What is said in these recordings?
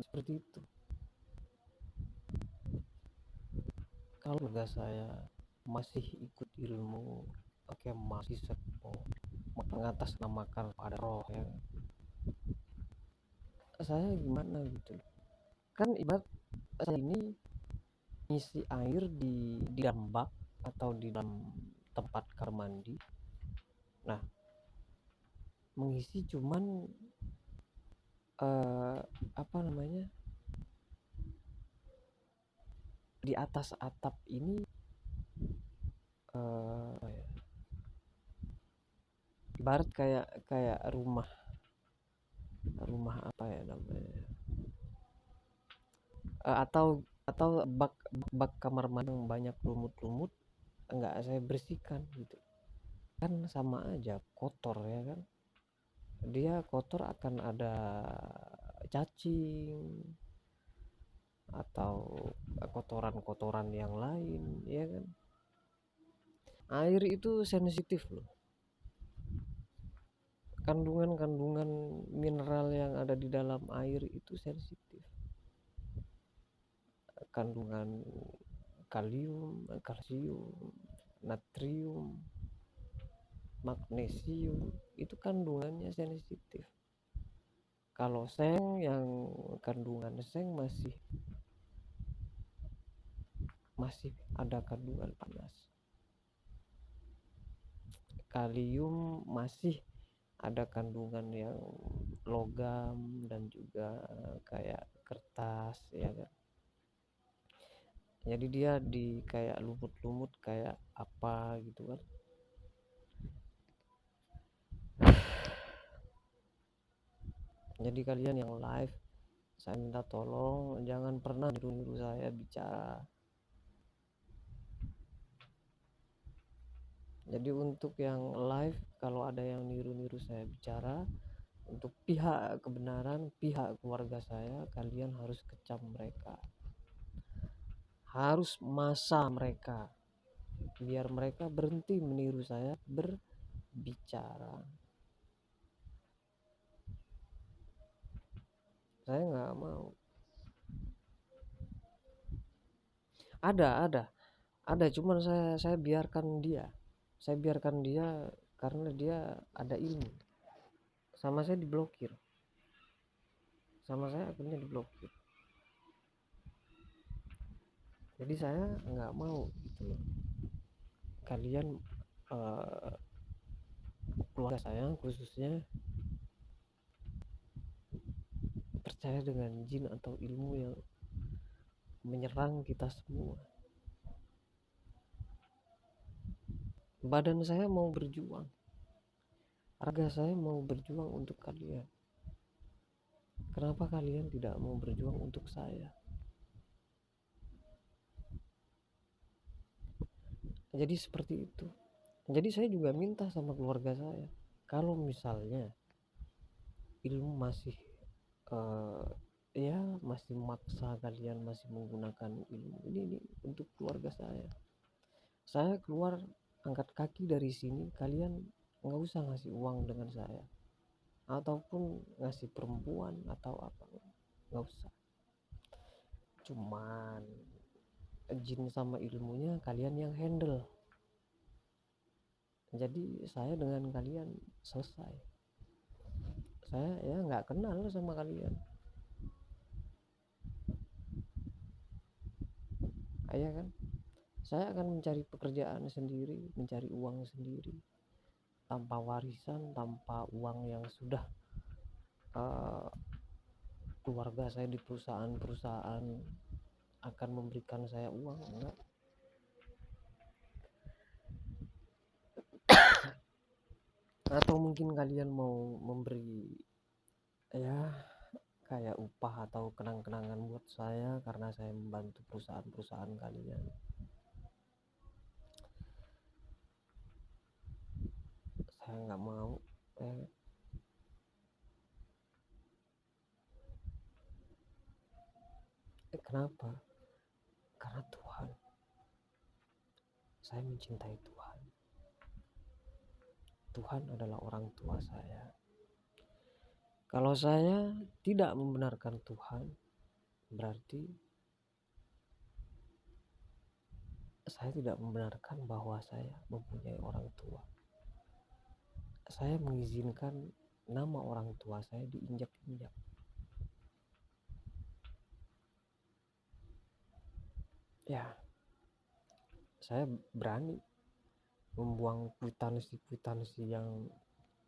seperti itu. Kalau keluarga saya masih ikut ilmu, oke, masih sepo mengatasnamakan pada roh ya, saya gimana gitu kan, ibarat saya ini ngisi air di dalam bak atau di dalam tempat kamar mandi. Nah, mengisi cuman apa namanya, di atas atap ini, ya, ibarat kayak kayak rumah rumah apa ya namanya, atau bak kamar mandi yang banyak lumut-lumut, enggak saya bersihkan gitu kan, sama aja kotor ya kan, dia kotor akan ada cacing atau kotoran-kotoran yang lain ya kan. Air itu sensitif loh, kandungan-kandungan mineral yang ada di dalam air itu sensitif, kandungan kalium, kalsium, natrium, magnesium, itu kandungannya sensitif. Kalau seng, yang kandungan seng masih ada kandungan panas, kalium masih ada kandungan yang logam dan juga kayak kertas ya kan. Jadi dia di kayak lumut-lumut kayak apa gitu kan. Jadi kalian yang live, saya minta tolong jangan pernah nyuruh saya bicara. Jadi untuk yang live, kalau ada yang niru-niru saya bicara, untuk pihak kebenaran, pihak keluarga saya, kalian harus kecam mereka, harus masa mereka, biar mereka berhenti meniru saya berbicara. Saya nggak mau. Ada, cuman saya biarkan dia karena dia ada ilmu. Sama saya diblokir, sama saya akhirnya diblokir. Jadi saya nggak mau gitu loh, kalian keluarga saya khususnya percaya dengan jin atau ilmu yang menyerang kita semua. Badan saya mau berjuang, raga saya mau berjuang untuk kalian. Kenapa kalian tidak mau berjuang untuk saya? Jadi seperti itu. Jadi saya juga minta sama keluarga saya, kalau misalnya ilmu masih ya masih maksa, kalian masih menggunakan ilmu ini untuk keluarga saya keluar angkat kaki dari sini, kalian nggak usah ngasih uang dengan saya ataupun ngasih perempuan atau apa, nggak usah. Cuman jin sama ilmunya kalian yang handle. Jadi saya dengan kalian selesai, saya ya nggak kenal sama kalian. Ya kan, saya akan mencari pekerjaan sendiri, mencari uang sendiri, tanpa warisan, tanpa uang yang sudah uh, keluarga saya di perusahaan-perusahaan akan memberikan saya uang, enggak. Atau mungkin kalian mau memberi ya kayak upah atau kenang-kenangan buat saya karena saya membantu perusahaan-perusahaan kalian. Saya nggak mau. Kenapa? Karena Tuhan, saya mencintai Tuhan. Tuhan adalah orang tua saya. Kalau saya tidak membenarkan Tuhan, berarti saya tidak membenarkan bahwa saya mempunyai orang tua. Saya mengizinkan nama orang tua saya diinjak-injak. Ya, saya berani membuang kwitansi-kwitansi yang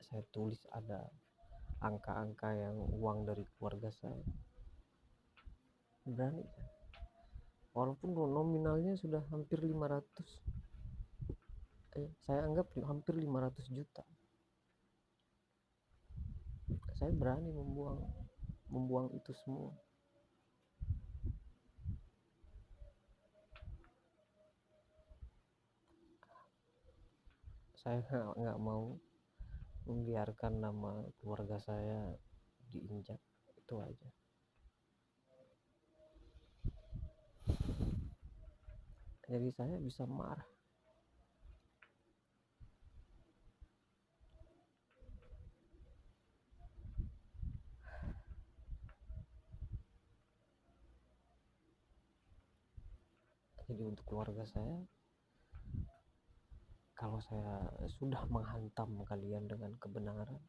saya tulis ada angka-angka yang uang dari keluarga saya. Berani. Walaupun nominalnya sudah hampir 500. Saya anggap hampir 500 juta. Saya berani membuang itu semua. Saya nggak mau membiarkan nama keluarga saya diinjak, itu aja. Jadi saya bisa marah. Jadi untuk keluarga saya, kalau saya sudah menghantam kalian dengan kebenaran,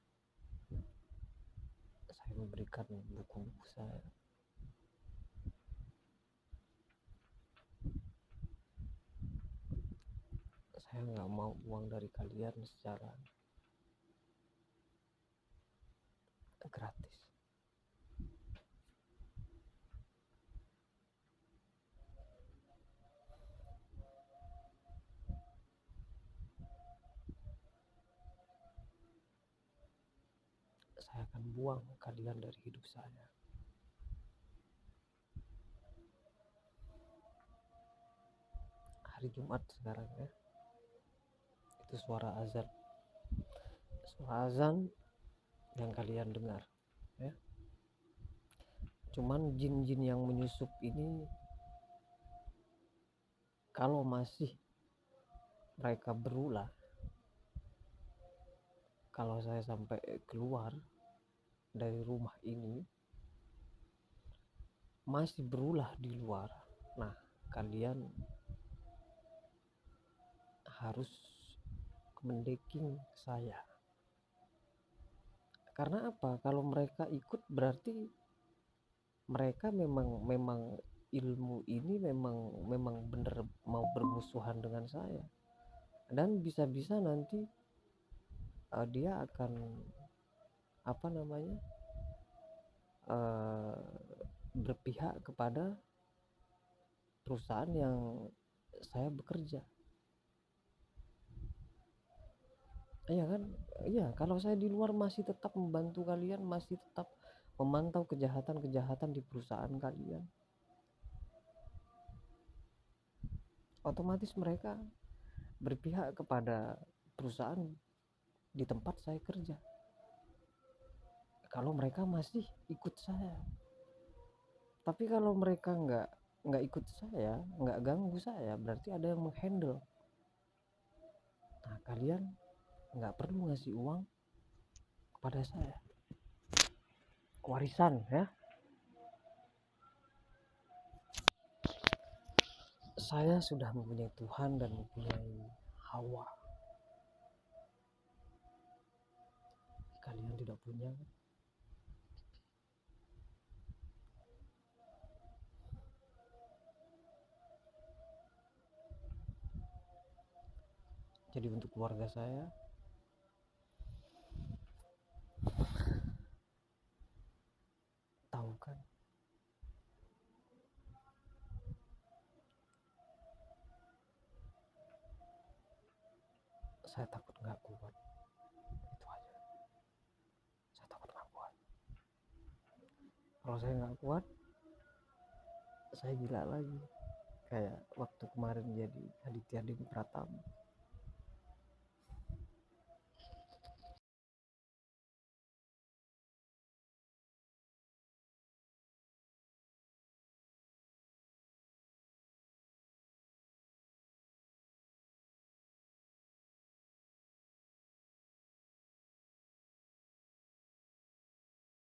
saya memberikan buku-buku saya. Saya nggak mau uang dari kalian secara gratis. Saya akan buang kalian dari hidup saya. Hari Jumat sekarang ya, itu suara azan yang kalian dengar ya. Cuman jin-jin yang menyusup ini, kalau masih mereka berulah, kalau saya sampai keluar dari rumah ini masih berulah di luar, nah kalian harus mendeking saya. Karena apa? Kalau mereka ikut berarti mereka memang ilmu ini memang benar mau bermusuhan dengan saya, dan bisa-bisa nanti dia akan berpihak kepada perusahaan yang saya bekerja. Iya kan? Iya, kalau saya di luar masih tetap membantu kalian, masih tetap memantau kejahatan-kejahatan di perusahaan kalian, otomatis mereka berpihak kepada perusahaan di tempat saya kerja. Kalau mereka masih ikut saya, tapi kalau mereka nggak ikut saya, nggak ganggu saya, berarti ada yang menghandle. Nah kalian nggak perlu ngasih uang kepada saya, warisan ya. Saya sudah mempunyai Tuhan dan mempunyai Hawa. Kalian tidak punya. Jadi untuk keluarga saya, tahu kan, saya takut nggak kuat, itu aja. Saya takut nggak kuat. Kalau saya nggak kuat, saya gila lagi, kayak waktu kemarin jadi Aditya Ding Pratama.